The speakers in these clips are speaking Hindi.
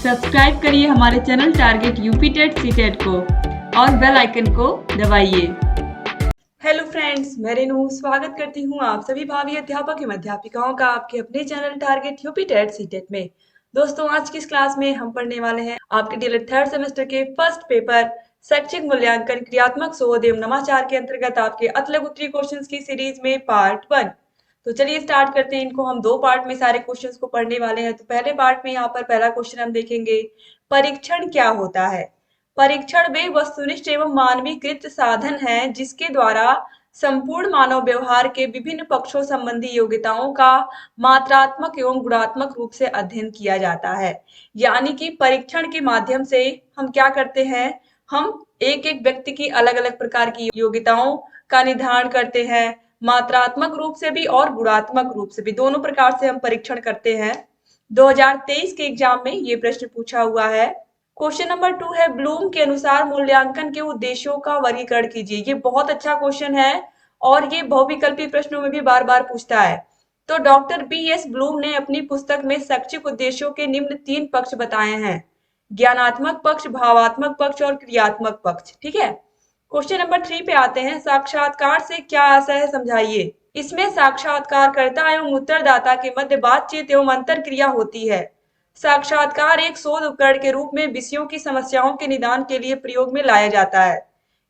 सब्सक्राइब करिए हमारे channel target UP TET CTET को और बेल आइकन को दबाइए। हेलो फ्रेंड्स, मैं रेनू स्वागत करती हूँ आप सभी भावी अध्यापक एवं अध्यापिकाओं का आपके अपने channel target UP TET CTET में। दोस्तों, आज की इस क्लास में हम पढ़ने वाले हैं आपके डीएलएड थर्ड सेमेस्टर के फर्स्ट पेपर शैक्षिक मूल्यांकन क्रियात्मक शोध एवं नवाचार के अंतर्गत आपके अतलग उत्तरी क्वेश्चंस की सीरीज में पार्ट 1। तो चलिए स्टार्ट करते हैं। इनको हम दो पार्ट में सारे क्वेश्चंस को पढ़ने वाले हैं। तो पहले पार्ट में यहाँ पर पहला क्वेश्चन हम देखेंगे, परीक्षण क्या होता है। परीक्षण वे वस्तुनिष्ठ एवं मानवीकृत साधन है जिसके द्वारा संपूर्ण मानव व्यवहार के विभिन्न पक्षों संबंधी योग्यताओं का मात्रात्मक एवं गुणात्मक रूप से अध्ययन किया जाता है। यानी कि परीक्षण के माध्यम से हम क्या करते हैं, हम एक एक व्यक्ति की अलग अलग प्रकार की योग्यताओं का निर्धारण करते हैं, मात्रात्मक रूप से भी और गुणात्मक रूप से भी, दोनों प्रकार से हम परीक्षण करते हैं। 2023 के एग्जाम में ये प्रश्न पूछा हुआ है। क्वेश्चन नंबर 2 है, ब्लूम के अनुसार मूल्यांकन के उद्देश्यों का वर्गीकरण कीजिए। ये बहुत अच्छा क्वेश्चन है और ये बहुविकल्पी प्रश्नों में भी बार बार पूछता है। तो डॉक्टर BS ब्लूम ने अपनी पुस्तक में शैक्षिक उद्देश्यों के निम्न 3 पक्ष बताए हैं, ज्ञानात्मक पक्ष, भावात्मक पक्ष और क्रियात्मक पक्ष। ठीक है। क्वेश्चन नंबर 3 पे आते हैं, साक्षात्कार से क्या आशय है समझाइए। इसमें साक्षात्कारकर्ता एवं उत्तरदाता के मध्य बातचीत एवं अंतर क्रिया होती है। साक्षात्कार एक शोध उपकरण के रूप में विषयों की समस्याओं के निदान के लिए प्रयोग में लाया जाता है।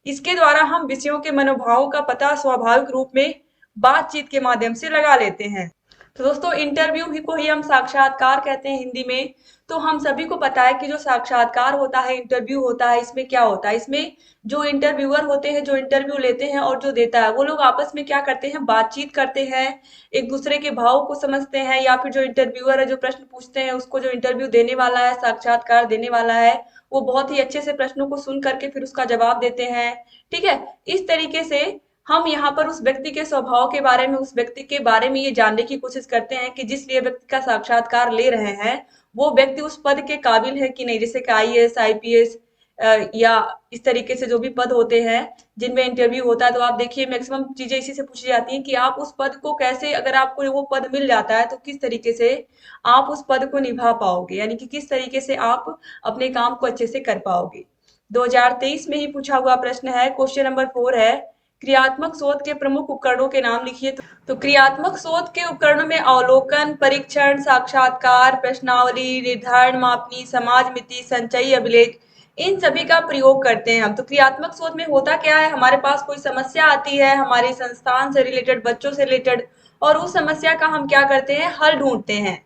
इसके द्वारा हम विषयों के मनोभावों का पता स्वाभाविक रूप में बातचीत के माध्यम से लगा लेते हैं। तो दोस्तों, इंटरव्यू ही को ही हम साक्षात्कार कहते हैं हिंदी में। तो हम सभी को पता है कि जो साक्षात्कार होता है, इंटरव्यू होता है, इसमें क्या होता है, इसमें जो इंटरव्यूअर होते हैं, जो इंटरव्यू लेते हैं और जो देता है, वो लोग आपस में क्या करते हैं, बातचीत करते हैं, एक दूसरे के भाव को समझते हैं, या फिर जो इंटरव्यूअर है जो प्रश्न पूछते हैं उसको जो इंटरव्यू देने वाला है, साक्षात्कार देने वाला है, वो बहुत ही अच्छे से प्रश्नों को सुन करके फिर उसका जवाब देते हैं। ठीक है। इस तरीके से हम यहाँ पर उस व्यक्ति के स्वभाव के बारे में, उस व्यक्ति के बारे में ये जानने की कोशिश करते हैं कि जिस लिए व्यक्ति का साक्षात्कार ले रहे हैं वो व्यक्ति उस पद के काबिल है कि नहीं। जैसे कि IAS, IPS या इस तरीके से जो भी पद होते हैं जिनमें इंटरव्यू होता है, तो आप देखिए मैक्सिमम चीजें इसी से पूछी जाती हैं कि आप उस पद को कैसे, अगर आपको वो पद मिल जाता है तो किस तरीके से आप उस पद को निभा पाओगे, यानी कि किस तरीके से आप अपने काम को अच्छे से कर पाओगे। 2023 में ही पूछा हुआ प्रश्न है। क्वेश्चन नंबर 4 है, क्रियात्मक शोध के प्रमुख उपकरणों के नाम लिखिए। तो क्रियात्मक शोध के उपकरणों में अवलोकन, परीक्षण, साक्षात्कार, प्रश्नावली, निर्धारण मापनी, समाज मिति, संचयी अभिलेख, इन सभी का प्रयोग करते हैं हम। तो क्रियात्मक शोध में होता क्या है, हमारे पास कोई समस्या आती है हमारे संस्थान से रिलेटेड, बच्चों से रिलेटेड, और उस समस्या का हम क्या करते हैं, हल ढूंढते हैं।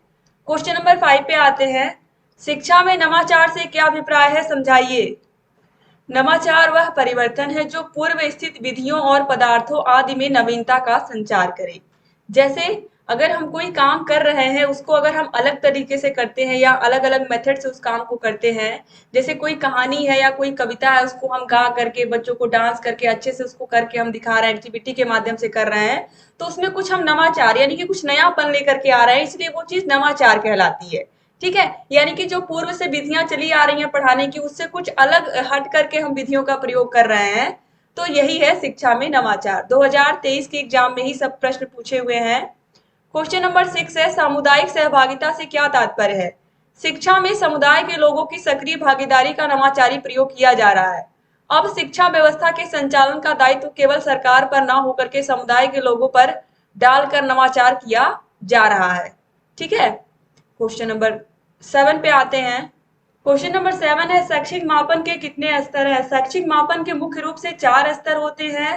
क्वेश्चन नंबर 5 पे आते हैं, शिक्षा में नवाचार से क्या अभिप्राय है समझाइए। नवाचार वह परिवर्तन है जो पूर्व स्थित विधियों और पदार्थों आदि में नवीनता का संचार करे। जैसे अगर हम कोई काम कर रहे हैं उसको अगर हम अलग तरीके से करते हैं या अलग अलग मेथड से उस काम को करते हैं, जैसे कोई कहानी है या कोई कविता है उसको हम गा करके, बच्चों को डांस करके अच्छे से उसको करके हम दिखा रहे हैं, एक्टिविटी के माध्यम से कर रहे हैं, तो उसमें कुछ हम नवाचार यानी कि कुछ नयापन लेकर के आ रहे हैं, इसलिए वो चीज नवाचार कहलाती है। ठीक है। यानी कि जो पूर्व से विधियां चली आ रही हैं पढ़ाने की, उससे कुछ अलग हट करके हम विधियों का प्रयोग कर रहे हैं। तो यही है शिक्षा में नवाचार। 2023 के एग्जाम में ही सब प्रश्न पूछे हुए हैं। क्वेश्चन नंबर 6 है, सामुदायिक सहभागिता से क्या तात्पर्य है। शिक्षा में समुदाय के लोगों की सक्रिय भागीदारी का नवाचारी प्रयोग किया जा रहा है। अब शिक्षा व्यवस्था के संचालन का दायित्व केवल सरकार पर न होकर के समुदाय के लोगों पर डालकर नवाचार किया जा रहा है। ठीक है। क्वेश्चन नंबर 7 पे आते हैं। क्वेश्चन नंबर 7 है, शैक्षिक मापन के कितने स्तर हैं। शैक्षिक मापन के मुख्य रूप से 4 स्तर होते हैं,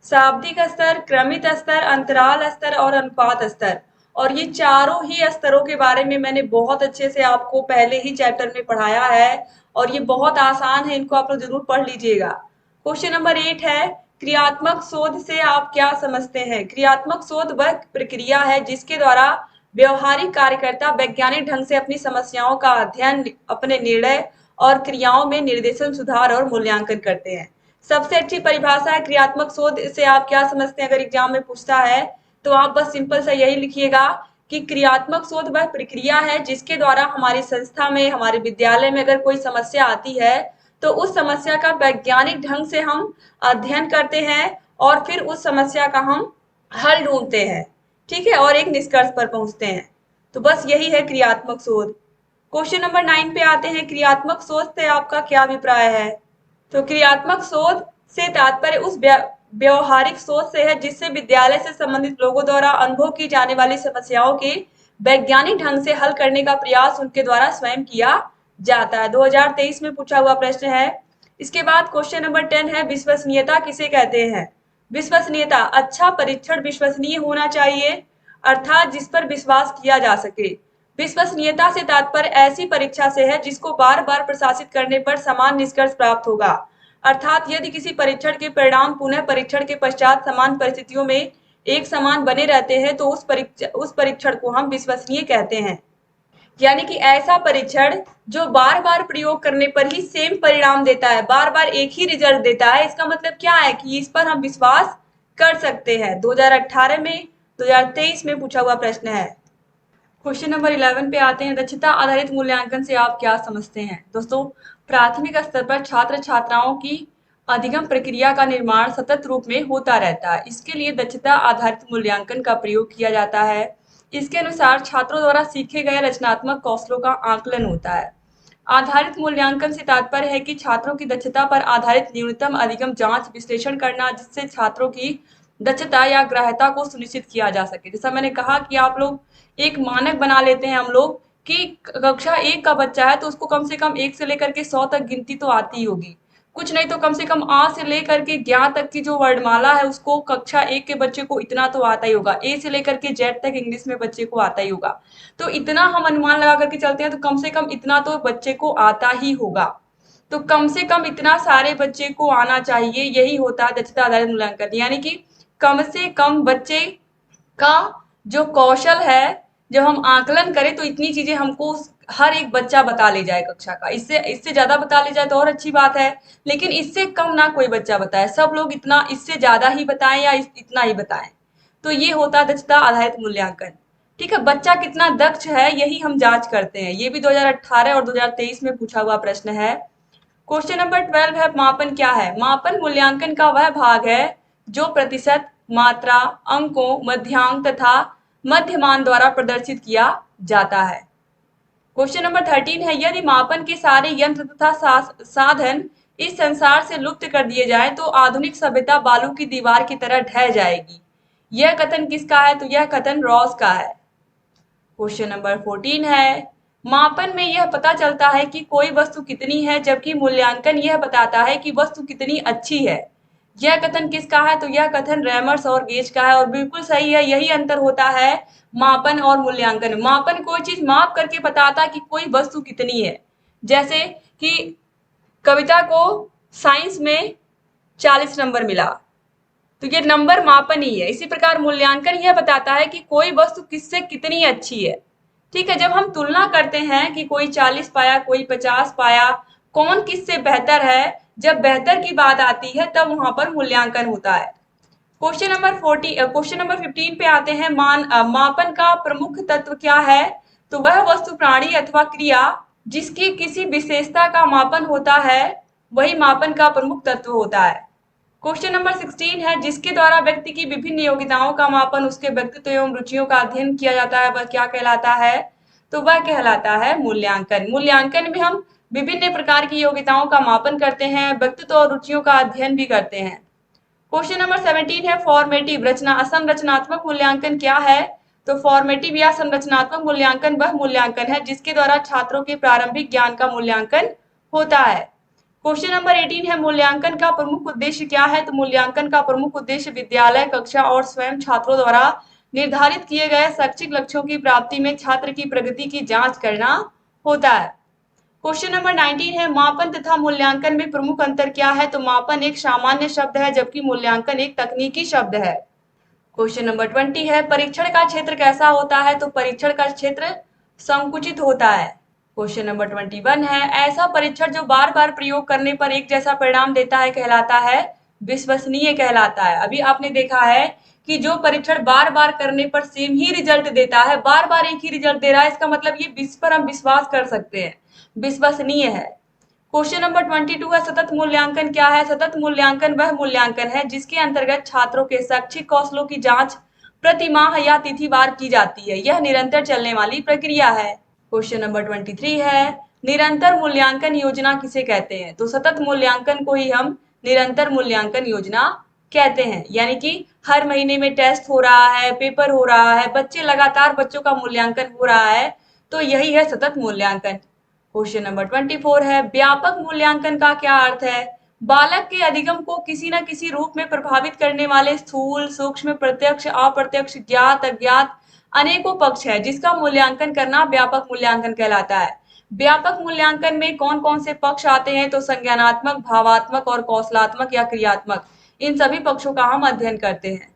शाब्दिक स्तर, क्रमित स्तर, अंतराल स्तर और अनुपात स्तर। और ये चारों ही स्तरों के बारे में मैंने बहुत अच्छे से आपको पहले ही चैप्टर में पढ़ाया है और ये बहुत आसान है, इनको आप लोग जरूर पढ़ लीजिएगा। क्वेश्चन नंबर 8 है, क्रियात्मक शोध से आप क्या समझते हैं। क्रियात्मक शोध वह प्रक्रिया है जिसके द्वारा व्यवहारिक कार्यकर्ता वैज्ञानिक ढंग से अपनी समस्याओं का अध्ययन, अपने निर्णय और क्रियाओं में निर्देशन, सुधार और मूल्यांकन करते हैं। सबसे अच्छी परिभाषा है क्रियात्मक शोध से आप क्या समझते हैं। अगर एग्जाम में पूछता है तो आप बस सिंपल सा यही लिखिएगा कि क्रियात्मक शोध वह प्रक्रिया है जिसके द्वारा हमारी संस्था में, हमारे विद्यालय में अगर कोई समस्या आती है तो उस समस्या का वैज्ञानिक ढंग से हम अध्ययन करते हैं और फिर उस समस्या का हम हल ढूंढते हैं। ठीक है। और एक निष्कर्ष पर पहुंचते हैं। तो बस यही है क्रियात्मक शोध। क्वेश्चन नंबर 9 पे आते हैं, क्रियात्मक सोच से आपका क्या अभिप्राय है? तो क्रियात्मक सोच से तात्पर्य उस व्यवहारिक सोच से है जिससे विद्यालय से संबंधित लोगों द्वारा अनुभव की जाने वाली समस्याओं के वैज्ञानिक ढंग से हल करने का प्रयास उनके द्वारा स्वयं किया जाता है। 2023 में पूछा हुआ प्रश्न है। इसके बाद क्वेश्चन नंबर 10 है, विश्वसनीयता किसे कहते हैं? विश्वसनीयता, अच्छा परीक्षण विश्वसनीय होना चाहिए, अर्थात जिस पर विश्वास किया जा सके। विश्वसनीयता से तात्पर्य ऐसी परीक्षा से है जिसको बार बार प्रशासित करने पर समान निष्कर्ष प्राप्त होगा, अर्थात यदि किसी परीक्षण के परिणाम पुनः परीक्षण के पश्चात समान परिस्थितियों में एक समान बने रहते हैं तो उस परीक्षण को हम विश्वसनीय कहते हैं। यानी कि ऐसा परीक्षण जो बार बार प्रयोग करने पर ही सेम परिणाम देता है, बार बार एक ही रिजल्ट देता है, इसका मतलब क्या है कि इस पर हम विश्वास कर सकते हैं। 2018 में 2023 में पूछा हुआ प्रश्न है। क्वेश्चन नंबर 11 पे आते हैं, दक्षता आधारित मूल्यांकन से आप क्या समझते हैं? दोस्तों, प्राथमिक स्तर पर छात्र छात्राओं की अधिगम प्रक्रिया का निर्माण सतत रूप में होता रहता है। इसके लिए दक्षता आधारित मूल्यांकन का प्रयोग किया जाता है। इसके अनुसार छात्रों द्वारा सीखे गए रचनात्मक कौशलों का आकलन होता है। आधारित मूल्यांकन से तात्पर्य है कि छात्रों की दक्षता पर आधारित न्यूनतम अधिगम जांच विश्लेषण करना, जिससे छात्रों की दक्षता या ग्राह्यता को सुनिश्चित किया जा सके। जैसा मैंने कहा कि आप लोग एक मानक बना लेते हैं हम लोग कि कक्षा 1 का बच्चा है तो उसको कम से कम 1 से लेकर के 100 तक गिनती तो आती ही होगी, कुछ नहीं तो कम से कम आ से लेकर के ज्ञा तक की जो वर्णमाला है उसको कक्षा 1 के बच्चे को इतना तो आता ही होगा, ए से लेकर के जेड तक इंग्लिश में बच्चे को आता ही होगा। तो इतना हम अनुमान लगा करके चलते हैं तो कम से कम इतना तो बच्चे को आता ही होगा। तो कम से कम इतना सारे बच्चे को आना चाहिए, यही होता है दक्षता आधारित मूल्यांकन। यानी कि कम से कम बच्चे का जो कौशल है, जब हम आकलन करें तो इतनी चीजें हमको हर एक बच्चा बता ले जाए कक्षा का। इससे इससे ज्यादा बता ले जाए तो और अच्छी बात है, लेकिन इससे कम ना कोई बच्चा बताए, सब लोग इतना इससे ज्यादा ही बताएं या इतना ही बताएं। तो ये होता है दक्षता आधारित मूल्यांकन। ठीक है, बच्चा कितना दक्ष है यही हम जांच करते हैं। ये भी 2018 और 2023 में पूछा हुआ प्रश्न है। क्वेश्चन नंबर 12 है, मापन क्या है? मापन मूल्यांकन का वह भाग है जो प्रतिशत, मात्रा, अंकों, मध्यांक तथा मध्यमान द्वारा प्रदर्शित किया जाता है। क्वेश्चन नंबर 13 है, यदि मापन के सारे यंत्र तथा साधन इस संसार से लुप्त कर दिए जाए तो आधुनिक सभ्यता बालू की दीवार की तरह ढह जाएगी। यह कथन किसका है? तो यह कथन रॉस का है। क्वेश्चन नंबर 14 है, मापन में यह पता चलता है कि कोई वस्तु कितनी है, जबकि मूल्यांकन यह बताता है कि वस्तु कितनी अच्छी है। यह कथन किसका है? तो यह कथन रैमर्स और गेज का है और बिल्कुल सही है। यही अंतर होता है मापन और मूल्यांकन। मापन कोई चीज माप करके बताता कि कोई वस्तु कितनी है, जैसे कि कविता को साइंस में 40 नंबर मिला तो ये नंबर मापन ही है। इसी प्रकार मूल्यांकन यह बताता है कि कोई वस्तु किससे कितनी अच्छी है। ठीक है, जब हम तुलना करते हैं कि कोई 40 पाया कोई 50 पाया, कौन किससे बेहतर है, जब बेहतर की बात आती है तब वहां पर मूल्यांकन होता है। क्वेश्चन नंबर 15 पे आते हैं, मापन का प्रमुख तत्व क्या है? तो वह वस्तु, प्राणी अथवा क्रिया जिसकी किसी विशेषता का मापन होता है वही मापन का प्रमुख तत्व होता है। क्वेश्चन नंबर 16 है, जिसके द्वारा व्यक्ति की विभिन्न योग्यताओं का मापन उसके व्यक्तित्व एवं रुचियों का अध्ययन किया जाता है, वह क्या कहलाता है? तो वह कहलाता है मूल्यांकन। मूल्यांकन में हम विभिन्न प्रकार की योग्यताओं का मापन करते हैं, व्यक्तित्व और रुचियों का अध्ययन भी करते हैं। क्वेश्चन नंबर 17 है, फॉर्मेटिव संरचनात्मक मूल्यांकन क्या है? तो फॉर्मेटिव या संरचनात्मक मूल्यांकन वह मूल्यांकन है जिसके द्वारा छात्रों के प्रारंभिक ज्ञान का मूल्यांकन होता है। क्वेश्चन नंबर 18 है, मूल्यांकन का प्रमुख उद्देश्य क्या है? तो मूल्यांकन का प्रमुख उद्देश्य विद्यालय, कक्षा और स्वयं छात्रों द्वारा निर्धारित किए गए शैक्षिक लक्ष्यों की प्राप्ति में छात्र की प्रगति की जांच करना होता है। क्वेश्चन नंबर 19 है, मापन तथा मूल्यांकन में प्रमुख अंतर क्या है? तो मापन एक सामान्य शब्द है जबकि मूल्यांकन एक तकनीकी शब्द है। क्वेश्चन नंबर 20 है, परीक्षण का क्षेत्र कैसा होता है? तो परीक्षण का क्षेत्र संकुचित होता है। क्वेश्चन नंबर 21 है, ऐसा परीक्षण जो बार बार प्रयोग करने पर एक जैसा परिणाम देता है कहलाता है विश्वसनीय कहलाता है। अभी आपने देखा है कि जो परीक्षण बार बार करने पर सेम ही रिजल्ट देता है, बार बार एक ही रिजल्ट दे रहा है, इसका मतलब ये इस पर हम विश्वास कर सकते हैं, विश्वसनीय है। क्वेश्चन नंबर 22 है, सतत मूल्यांकन क्या है? सतत मूल्यांकन वह मूल्यांकन है जिसके अंतर्गत छात्रों के शैक्षिक कौशलों की जांच प्रति माह या तिथिवार की जाती है। यह निरंतर चलने वाली प्रक्रिया है। क्वेश्चन नंबर 23 है निरंतर मूल्यांकन योजना किसे कहते हैं? तो सतत मूल्यांकन को ही हम निरंतर मूल्यांकन योजना कहते हैं। यानी कि हर महीने में टेस्ट हो रहा है, पेपर हो रहा है, बच्चे लगातार बच्चों का मूल्यांकन हो रहा है, तो यही है सतत मूल्यांकन। क्वेश्चन नंबर 24 है व्यापक मूल्यांकन का क्या अर्थ है? बालक के अधिगम को किसी न किसी रूप में प्रभावित करने वाले स्थूल, सूक्ष्म, प्रत्यक्ष, अप्रत्यक्ष, ज्ञात, अज्ञात अनेकों पक्ष है जिसका मूल्यांकन करना व्यापक मूल्यांकन कहलाता है। व्यापक मूल्यांकन में कौन कौन से पक्ष आते हैं? तो संज्ञानात्मक, भावात्मक और कौशलात्मक या क्रियात्मक, इन सभी पक्षों का हम अध्ययन करते हैं।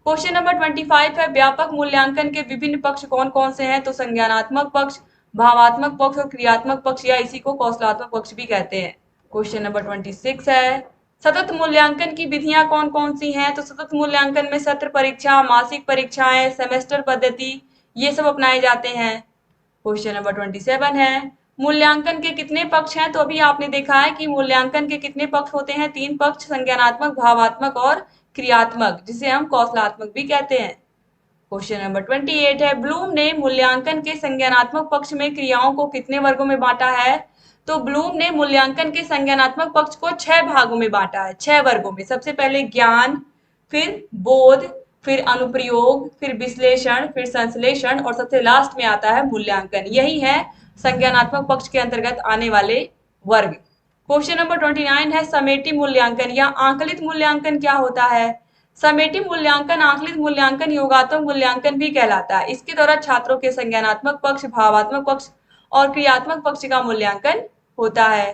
क्वेश्चन नंबर 25 है व्यापक मूल्यांकन के विभिन्न पक्ष कौन कौन से हैं? तो संज्ञानात्मक पक्ष, भावात्मक पक्ष और क्रियात्मक पक्ष या इसी को कौशलात्मक पक्ष भी कहते हैं। क्वेश्चन नंबर 26 है सतत मूल्यांकन की विधियां कौन कौन सी हैं? तो सतत मूल्यांकन में सत्र परीक्षा, मासिक परीक्षाएं, सेमेस्टर पद्धति, ये सब अपनाए जाते हैं। क्वेश्चन नंबर 27 है मूल्यांकन के कितने पक्ष हैं? तो अभी आपने देखा है कि मूल्यांकन के कितने पक्ष होते हैं? 3 पक्ष, संज्ञानात्मक, भावात्मक और क्रियात्मक, जिसे हम कौशलात्मक भी कहते हैं। क्वेश्चन नंबर 28 है ब्लूम ने मूल्यांकन के संज्ञानात्मक पक्ष में क्रियाओं को कितने वर्गों में बांटा है? तो ब्लूम ने मूल्यांकन के संज्ञानात्मक पक्ष को 6 भागों में बांटा है, 6 वर्गों में। सबसे पहले ज्ञान, फिर बोध, फिर अनुप्रयोग, फिर विश्लेषण, फिर संश्लेषण और सबसे लास्ट में आता है मूल्यांकन। यही है संज्ञानात्मक पक्ष के अंतर्गत आने वाले वर्ग। क्वेश्चन नंबर 29 है समेटी मूल्यांकन या आंकलित मूल्यांकन क्या होता है? समेटी मूल्यांकन, आंकलित मूल्यांकन, योगात्मक मूल्यांकन भी कहलाता है। इसके द्वारा छात्रों के संज्ञानात्मक पक्ष, भावात्मक पक्ष और क्रियात्मक पक्ष का मूल्यांकन होता है।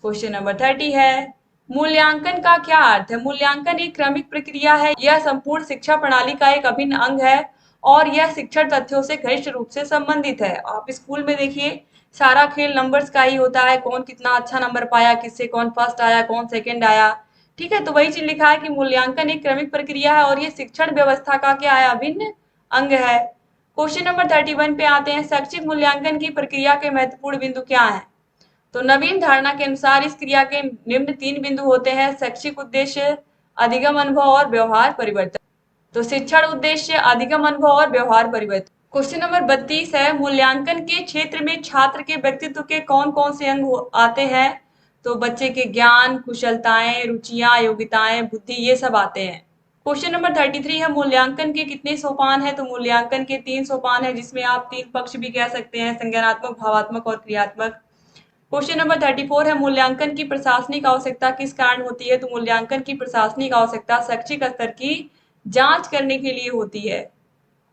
क्वेश्चन नंबर 30 है मूल्यांकन का क्या अर्थ है? मूल्यांकन एक क्रमिक प्रक्रिया है, यह संपूर्ण शिक्षा प्रणाली का एक अभिन्न अंग है और यह शिक्षण तथ्यों से घनिष्ठ रूप से संबंधित है। आप स्कूल में देखिए सारा खेल नंबर्स का ही होता है, कौन कितना अच्छा नंबर पाया, किससे कौन फर्स्ट आया, कौन सेकंड आया। ठीक है, तो वही चीज लिखा है कि मूल्यांकन एक क्रमिक प्रक्रिया है और ये शिक्षण व्यवस्था का क्या है? अभिन्न अंग है। क्वेश्चन नंबर 31 पे आते हैं शैक्षिक मूल्यांकन की प्रक्रिया के महत्वपूर्ण बिंदु क्या है? तो नवीन धारणा के अनुसार इस क्रिया के निम्न 3 बिंदु होते हैं शैक्षिक उद्देश्य, अधिगम अनुभव और व्यवहार परिवर्तन। तो शिक्षण उद्देश्य, अधिगम अनुभव और व्यवहार परिवर्तन। क्वेश्चन नंबर 32 है मूल्यांकन के क्षेत्र में छात्र के व्यक्तित्व के कौन कौन से अंग आते हैं? तो बच्चे के ज्ञान, कुशलताएं, रुचियां, योग्यताएं, बुद्धि, ये सब आते हैं। क्वेश्चन नंबर 33 है मूल्यांकन के कितने सोपान है? तो मूल्यांकन के 3 सोपान है जिसमें आप 3 पक्ष भी कह सकते हैं, संज्ञानात्मक, भावात्मक और क्रियात्मक। क्वेश्चन नंबर 34 है मूल्यांकन की प्रशासनिक आवश्यकता किस कारण होती है? तो मूल्यांकन की प्रशासनिक आवश्यकता शैक्षिक स्तर की जांच करने के लिए होती है।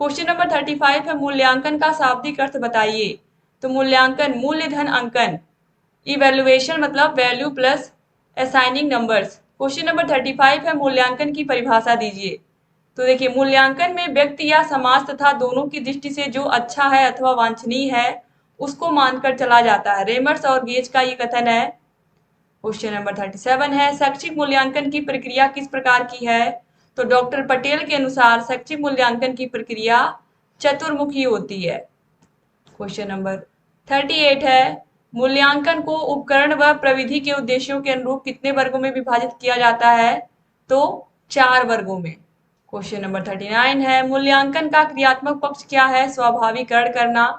क्वेश्चन नंबर 35 है मूल्यांकन का शाब्दिक अर्थ बताइए। तो मूल्यांकन मूल्यधन अंकन, इवेल्युएशन मतलब value plus assigning numbers. Question number 35 है मूल्यांकन की परिभाषा दीजिए। तो देखिए मूल्यांकन में व्यक्ति या समाज तथा दोनों की दृष्टि से जो अच्छा है अथवा वांछनीय है उसको मानकर चला जाता है। रेमर्स और गेज का ये कथन है। क्वेश्चन नंबर 37 है शैक्षिक मूल्यांकन की प्रक्रिया किस प्रकार की है? तो डॉक्टर पटेल के अनुसार शैक्षिक मूल्यांकन की प्रक्रिया चतुर्मुखी होती है। क्वेश्चन नंबर 38 है मूल्यांकन को उपकरण व प्रविधि के उद्देश्यों के अनुरूप कितने वर्गों में विभाजित किया जाता है? तो 4 वर्गों में। क्वेश्चन नंबर 39 है मूल्यांकन का क्रियात्मक पक्ष क्या है? स्वाभाविकरण करना।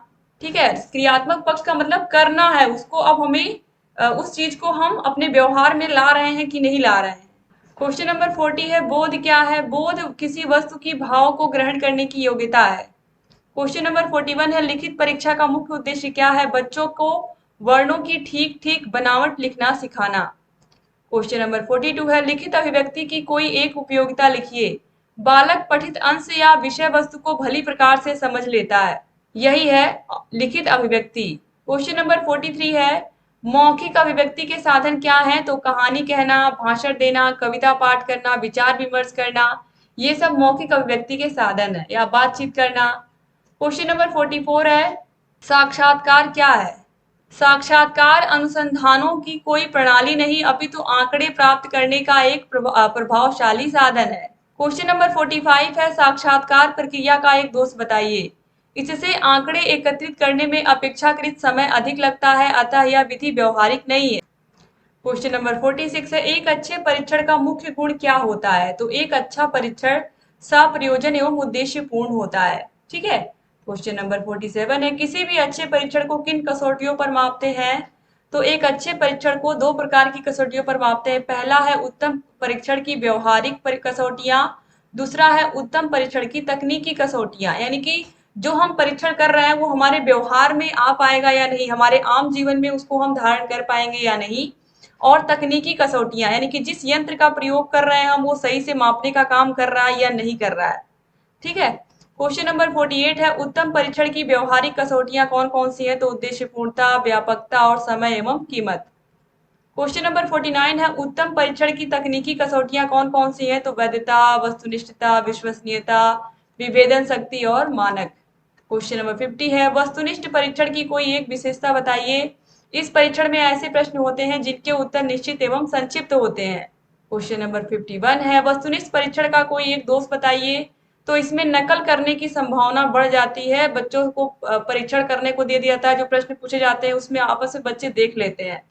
ठीक है, क्रियात्मक पक्ष का मतलब करना है उसको, अब हमें उस चीज को हम अपने व्यवहार में ला रहे हैं कि नहीं ला रहे हैं। क्वेश्चन नंबर 40 है बोध क्या है? बोध किसी वस्तु की भाव को ग्रहण करने की योग्यता है। क्वेश्चन नंबर 41 है लिखित परीक्षा का मुख्य उद्देश्य क्या है? बच्चों को वर्णों की ठीक ठीक बनावट लिखना सिखाना। क्वेश्चन नंबर 42 है लिखित अभिव्यक्ति की कोई एक उपयोगिता लिखिए। बालक पठित अंश या विषय वस्तु को भली प्रकार से समझ लेता है, यही है लिखित अभिव्यक्ति। क्वेश्चन नंबर 43 है मौखिक अभिव्यक्ति के साधन क्या हैं? तो कहानी कहना, भाषण देना, कविता पाठ करना, विचार विमर्श करना, ये सब मौखिक अभिव्यक्ति के साधन है, या बातचीत करना। क्वेश्चन नंबर 44 है साक्षात्कार क्या है? साक्षात्कार अनुसंधानों की कोई प्रणाली नहीं अपितु आंकड़े प्राप्त करने का एक प्रभावशाली साधन है। क्वेश्चन नंबर 45 है साक्षात्कार प्रक्रिया का एक दोष बताइए। इससे आंकड़े एकत्रित करने में अपेक्षाकृत समय अधिक लगता है, अतः यह विधि व्यवहारिक नहीं है। क्वेश्चन नंबर 46 है एक अच्छे परीक्षण का मुख्य गुण क्या होता है? तो एक अच्छा परीक्षण सप्रयोजन एवं उद्देश्यपूर्ण होता है। ठीक है, क्वेश्चन नंबर 47 है, किसी भी अच्छे परीक्षण को किन कसौटियों पर मापते हैं? तो एक अच्छे परीक्षण को दो प्रकार की कसौटियों पर मापते हैं। पहला है उत्तम परीक्षण की व्यवहारिक कसौटियां, दूसरा है उत्तम परीक्षण की तकनीकी कसौटियां। यानी कि जो हम परीक्षण कर रहे हैं वो हमारे व्यवहार में आ पाएगा या नहीं, हमारे आम जीवन में उसको हम धारण कर पाएंगे या नहीं। और तकनीकी कसौटियां यानी कि जिस यंत्र का प्रयोग कर रहे हैं हम वो सही से मापने का काम कर रहा है या नहीं कर रहा है। ठीक है। क्वेश्चन नंबर 48 है, उत्तम परीक्षण की व्यवहारिक कसौटियां कौन कौन सी है? तो उद्देश्यपूर्णता, व्यापकता और समय एवं कीमत। क्वेश्चन नंबर 49 है, उत्तम परीक्षण की तकनीकी कसौटियां कौन कौन सी है? तो वैधता, वस्तुनिष्ठता, विश्वसनीयता, विभेदन शक्ति और मानक। क्वेश्चन नंबर 50 है, वस्तुनिष्ठ परीक्षण की कोई एक विशेषता बताइए। इस परीक्षण में ऐसे प्रश्न होते हैं जिनके उत्तर निश्चित एवं संक्षिप्त होते हैं। क्वेश्चन नंबर 51 है, वस्तुनिष्ठ परीक्षण का कोई एक दोष बताइए। तो इसमें नकल करने की संभावना बढ़ जाती है। बच्चों को परीक्षण करने को दे दिया जाता है, जो प्रश्न पूछे जाते हैं उसमें आपस में बच्चे देख लेते हैं।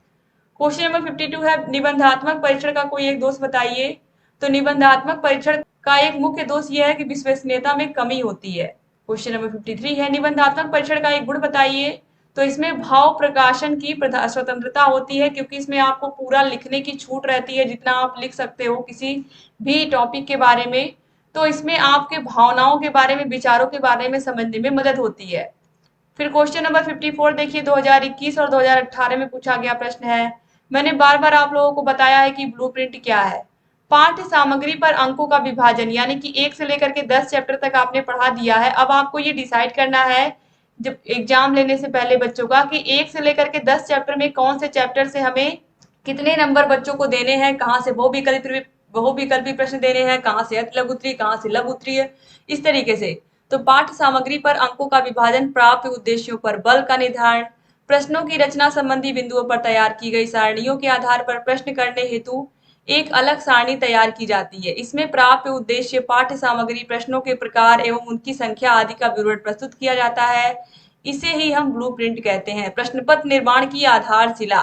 क्वेश्चन नंबर 52 है, निबंधात्मक परीक्षण का कोई एक दोष बताइए। तो निबंधात्मक परीक्षण का एक मुख्य दोष यह है कि विश्वसनीयता में कमी होती है। क्वेश्चन नंबर 53 है, निबंधात्मक परीक्षण का एक गुण बताइए। तो इसमें भाव प्रकाशन की स्वतंत्रता होती है, क्योंकि इसमें आपको पूरा लिखने की छूट रहती है, जितना आप लिख सकते हो किसी भी टॉपिक के बारे में। तो इसमें आपके भावनाओं के बारे में, विचारों के बारे में समझने में मदद होती है। फिर क्वेश्चन नंबर 54 देखिए, 2021 और 2018 में पूछा गया प्रश्न है। मैंने बार बार आप लोगों को बताया है कि ब्लूप्रिंट क्या है। पाठ्य सामग्री पर अंकों का विभाजन, यानी कि 1 से लेकर के 10 चैप्टर तक आपने पढ़ा दिया है। अब आपको ये डिसाइड करना है जब एग्जाम लेने से पहले बच्चों का, कि 1 से लेकर के 10 चैप्टर में कौन से चैप्टर से हमें कितने नंबर बच्चों को देने हैं, कहाँ से बहुविकल्पी प्रश्न देने हैं, कहाँ से अति लघु उत्तरीय, कहाँ से लघु उत्तरीय, इस तरीके से। तो पाठ्य सामग्री पर अंकों का विभाजन, प्राप्त उद्देश्यों पर बल का निर्धारण, प्रश्नों की रचना संबंधी बिंदुओं पर तैयार की गई सारणियों के आधार पर प्रश्न करने हेतु एक अलग सारणी तैयार की जाती है। इसमें प्राप्त उद्देश्य, पाठ्य सामग्री, प्रश्नों के प्रकार एवं उनकी संख्या आदि का विवरण प्रस्तुत किया जाता है। इसे ही हम ब्लूप्रिंट कहते हैं। प्रश्न पत्र निर्माण की आधारशिला।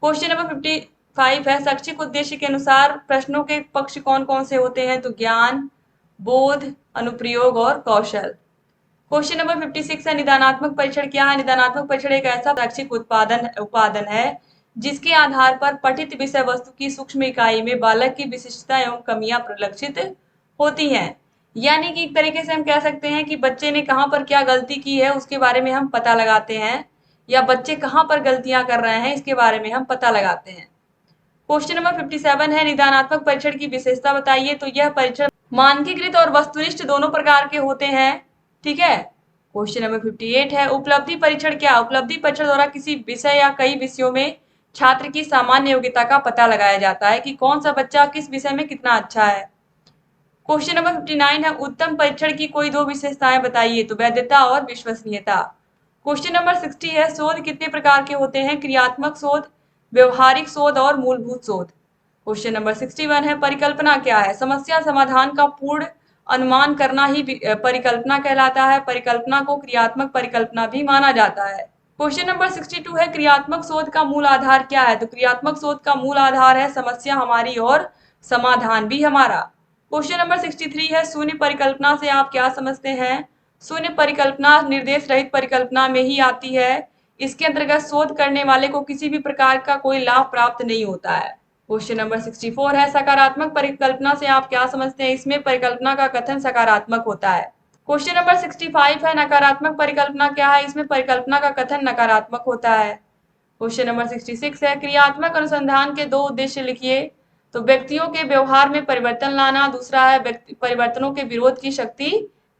क्वेश्चन नंबर 55 है, शैक्षिक उद्देश्य के अनुसार प्रश्नों के पक्ष कौन कौन से होते हैं? तो ज्ञान, बोध, अनुप्रयोग और कौशल। क्वेश्चन नंबर 56 है, निदानात्मक परीक्षण क्या है? निदानात्मक परीक्षण एक ऐसा शैक्षिक उत्पादन है जिसके आधार पर पठित विषय वस्तु की सूक्ष्म इकाई में बालक की विशिष्टता एवं कमियां परिलक्षित होती हैं। यानी कि एक तरीके से हम कह सकते हैं कि बच्चे ने कहाँ पर क्या गलती की है उसके बारे में हम पता लगाते हैं, या बच्चे कहाँ पर गलतियां कर रहे हैं इसके बारे में हम पता लगाते हैं। क्वेश्चन नंबर 57 है, निदानात्मक परीक्षण की विशेषता बताइए। तो यह परीक्षण मानकीकृत और वस्तुनिष्ठ दोनों प्रकार के होते हैं। ठीक है। क्वेश्चन नंबर 58 है, उपलब्धि परीक्षण क्या? उपलब्धि परीक्षण द्वारा किसी विषय या कई विषयों में छात्र की सामान्य योग्यता का पता लगाया जाता है कि कौन सा बच्चा किस विषय में कितना अच्छा है। क्वेश्चन नंबर 59 है, उत्तम परीक्षण की कोई दो विशेषताएं बताइए। तो वैधता और विश्वसनीयता। क्वेश्चन नंबर 60 है, शोध कितने प्रकार के होते हैं? क्रियात्मक शोध, व्यवहारिक शोध और मूलभूत शोध। क्वेश्चन नंबर 61 है, परिकल्पना क्या है? समस्या समाधान का पूर्ण अनुमान करना ही परिकल्पना कहलाता है। परिकल्पना को क्रियात्मक परिकल्पना भी माना जाता है। क्वेश्चन नंबर 62 है, क्रियात्मक शोध का मूल आधार क्या है? तो क्रियात्मक शोध का मूल आधार है समस्या हमारी और समाधान भी हमारा। क्वेश्चन नंबर 63 है, शून्य परिकल्पना से आप क्या समझते हैं? शून्य परिकल्पना निर्देश रहित परिकल्पना में ही आती है। इसके अंतर्गत शोध करने वाले को किसी भी प्रकार का कोई लाभ प्राप्त नहीं होता है। क्वेश्चन नंबर 64 है, सकारात्मक परिकल्पना से आप क्या समझते हैं? इसमें परिकल्पना का कथन सकारात्मक होता है। क्वेश्चन नंबर 65 है, नकारात्मक परिकल्पना क्या है? इसमें परिकल्पना का कथन नकारात्मक होता है। क्वेश्चन नंबर 66 है, क्रियात्मक अनुसंधान के दो उद्देश्य लिखिए। तो व्यक्तियों के व्यवहार में परिवर्तन लाना, दूसरा है परिवर्तनों के विरोध की शक्ति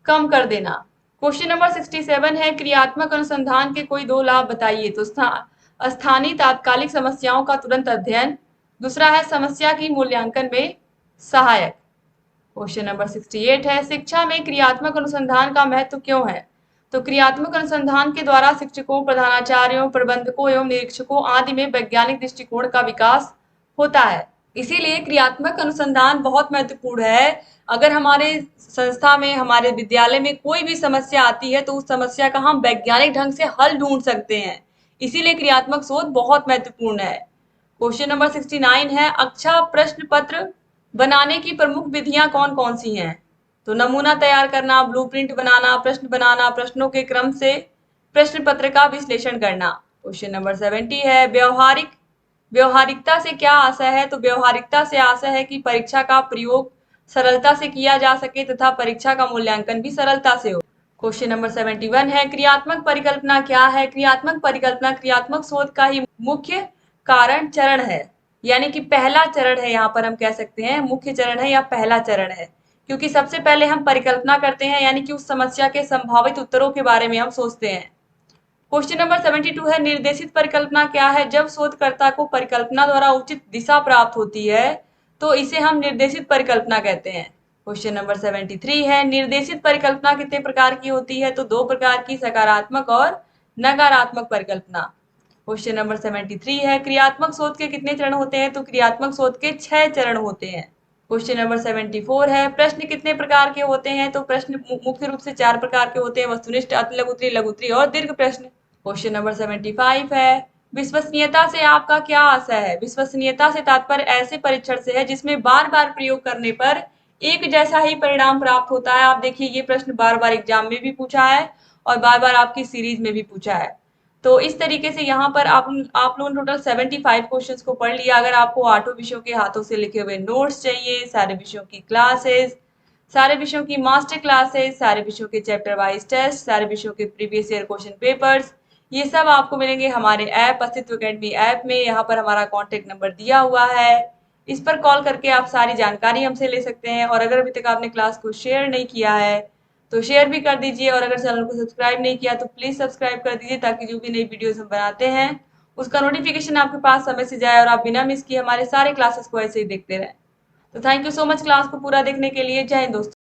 कम कर देना। क्वेश्चन नंबर 67 है, क्रियात्मक अनुसंधान के कोई दो लाभ बताइए। तो स्थानीय तात्कालिक समस्याओं का तुरंत अध्ययन, दूसरा है समस्या की मूल्यांकन में सहायक। क्वेश्चन नंबर 68 है, शिक्षा में क्रियात्मक अनुसंधान का महत्व क्यों है? तो क्रियात्मक अनुसंधान के द्वारा शिक्षकों, प्रधानाचार्यों, प्रबंधकों एवं निरीक्षकों आदि में वैज्ञानिक दृष्टिकोण का विकास होता है। इसीलिए क्रियात्मक अनुसंधान बहुत महत्वपूर्ण है। अगर हमारे संस्था में, हमारे विद्यालय में कोई भी समस्या आती है तो उस समस्या का हम वैज्ञानिक ढंग से हल ढूंढ सकते हैं। इसीलिए क्रियात्मक शोध बहुत महत्वपूर्ण है। क्वेश्चन नंबर 69 है, अच्छा प्रश्न पत्र बनाने की प्रमुख विधियां कौन कौन सी हैं? तो नमूना तैयार करना, ब्लूप्रिंट बनाना, प्रश्न बनाना, प्रश्नों के क्रम से प्रश्न पत्र का विश्लेषण करना। क्वेश्चन नंबर 70 है व्यवहारिकता से क्या आशय है? तो व्यवहारिकता से आशय है कि परीक्षा का प्रयोग सरलता से किया जा सके तथा परीक्षा का मूल्यांकन भी सरलता से हो। क्वेश्चन नंबर 71 है क्रियात्मक परिकल्पना क्या है? क्रियात्मक परिकल्पना क्रियात्मक शोध का ही मुख्य कारण चरण है, यानी कि पहला चरण है। यहाँ पर हम कह सकते हैं मुख्य चरण है या पहला चरण है, क्योंकि सबसे पहले हम परिकल्पना करते हैं, यानी कि उस समस्या के संभावित उत्तरों के बारे में हम सोचते हैं। क्वेश्चन नंबर 72 है निर्देशित परिकल्पना क्या है? जब शोधकर्ता को परिकल्पना द्वारा उचित दिशा प्राप्त होती है तो इसे हम निर्देशित परिकल्पना कहते हैं। क्वेश्चन नंबर 73 है निर्देशित परिकल्पना कितने प्रकार की होती है? तो 2 प्रकार की, सकारात्मक और नकारात्मक परिकल्पना। क्वेश्चन नंबर 73 है क्रियात्मक शोध के कितने चरण होते हैं? तो क्रियात्मक शोध के 6 चरण होते हैं। क्वेश्चन नंबर 74 है प्रश्न कितने प्रकार के होते हैं? तो प्रश्न मुख्य रूप से 4 प्रकार के होते हैं, वस्तुनिष्ठ, अति लघुत्तरीय, लघुत्तरीय और दीर्घ प्रश्न। क्वेश्चन नंबर 75 है विश्वसनीयता से आपका क्या आशय है? विश्वसनीयता से तात्पर्य ऐसे परीक्षण से है जिसमें बार बार प्रयोग करने पर एक जैसा ही परिणाम प्राप्त होता है। आप देखिए ये प्रश्न बार बार एग्जाम में भी पूछा है और बार बार आपकी सीरीज में भी पूछा है। तो इस तरीके से यहाँ पर आप लोगों ने टोटल 75 क्वेश्चंस को पढ़ लिया। अगर आपको 8 विषयों के हाथों से लिखे हुए नोट्स चाहिए, सारे विषयों की क्लासेस, सारे विषयों की मास्टर क्लासेस, सारे विषयों के चैप्टर वाइज टेस्ट, सारे विषयों के प्रीवियस ईयर क्वेश्चन पेपर्स, ये सब आपको मिलेंगे हमारे ऐप अस्तित्व अकेडमी ऐप में। यहाँ पर हमारा कॉन्टेक्ट नंबर दिया हुआ है, इस पर कॉल करके आप सारी जानकारी हमसे ले सकते हैं। और अगर अभी तक आपने क्लास को शेयर नहीं किया है तो शेयर भी कर दीजिए, और अगर चैनल को सब्सक्राइब नहीं किया तो प्लीज सब्सक्राइब कर दीजिए, ताकि जो भी नई वीडियोस हम बनाते हैं उसका नोटिफिकेशन आपके पास समय से जाए और आप बिना मिस किए हमारे सारे क्लासेस को ऐसे ही देखते रहें। तो thank you so much class को पूरा देखने के लिए। जय हिंद दोस्तों।